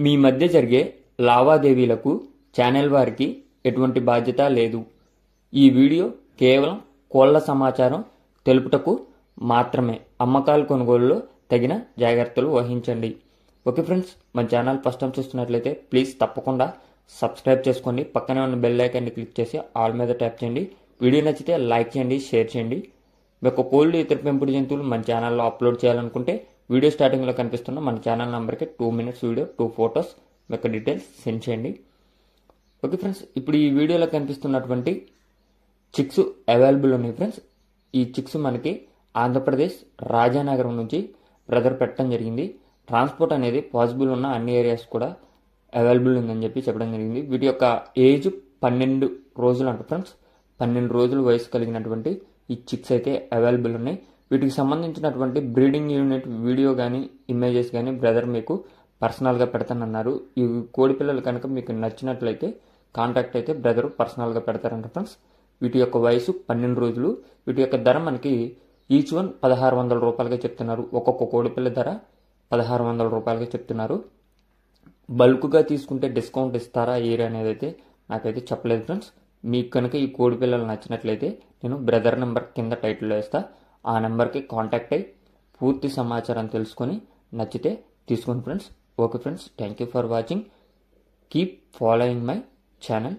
మీ మధ్య జరిగే లావాదేవీలకు ఛానల్ వారికి ఎటువంటి బాధ్యత లేదు. ఈ వీడియో కేవలం కోళ్ల సమాచారం తెలుపుటకు మాత్రమే. అమ్మకాలు కొనుగోలులో తగిన జాగ్రత్తలు వహించండి. ఓకే ఫ్రెండ్స్, మన ఛానల్ ఫస్ట్ టైం చూస్తున్నట్లయితే ప్లీజ్ తప్పకుండా సబ్స్క్రైబ్ చేసుకోండి. పక్కనే ఉన్న బెల్ ఐకాన్ని క్లిక్ చేసి ఆల్ మీద ట్యాప్ చేయండి. వీడియో నచ్చితే లైక్ చేయండి, షేర్ చేయండి. మీకు కోళ్ళు ఇతర పెంపుడు జంతువులు మన ఛానల్లో అప్లోడ్ చేయాలనుకుంటే వీడియో స్టార్టింగ్లో కనిపిస్తున్న మన ఛానల్ నెంబర్కి 2 minutes వీడియో 2 photos మీకు డీటెయిల్స్ సెండ్ చేయండి. ఓకే ఫ్రెండ్స్, ఇప్పుడు ఈ వీడియోలో కనిపిస్తున్నటువంటి చిక్స్ అవైలబుల్ ఉన్నాయి ఫ్రెండ్స్. ఈ చిక్స్ మనకి ఆంధ్రప్రదేశ్ రాజానగరం నుంచి బ్రదర్ పెట్టడం జరిగింది. ట్రాన్స్పోర్ట్ అనేది పాసిబుల్ ఉన్న అన్ని ఏరియాస్ కూడా అవైలబుల్ ఉందని చెప్పడం జరిగింది. వీటి యొక్క ఏజ్ 12 రోజులు అంట ఫ్రెండ్స్. 12 రోజుల వయసు కలిగినటువంటి ఈ చిక్స్ అయితే అవైలబుల్ ఉన్నాయి. వీటికి సంబంధించినటువంటి బ్రీడింగ్ యూనిట్ వీడియో కానీ ఇమేజెస్ కానీ బ్రదర్ మీకు పర్సనల్గా పెడతానన్నారు. ఈ కోడి పిల్లలు కనుక మీకు నచ్చినట్లయితే కాంటాక్ట్ అయితే బ్రదర్ పర్సనల్గా పెడతారంట ఫ్రెండ్స్. వీటి యొక్క వయసు 12 రోజులు. వీటి యొక్క ధర మనకి ఈచ్ వన్ 1600 రూపాయలుగా చెప్తున్నారు. ఒక్కొక్క కోడి పిల్ల ధర 1600 రూపాయలుగా చెప్తున్నారు. బల్క్గా తీసుకుంటే డిస్కౌంట్ ఇస్తారా ఏరి అనేది అయితే నాకైతే చెప్పలేదు ఫ్రెండ్స్. మీకు కనుక ఈ కోడి పిల్లలు నచ్చినట్లయితే నేను బ్రదర్ నెంబర్ కింద టైటిల్లో వేస్తా. ఆ నెంబర్కి కాంటాక్ట్ అయ్యి పూర్తి సమాచారం తెలుసుకొని నచ్చితే తీసుకోండి friends. Okay friends, thank you for watching. Keep following my channel.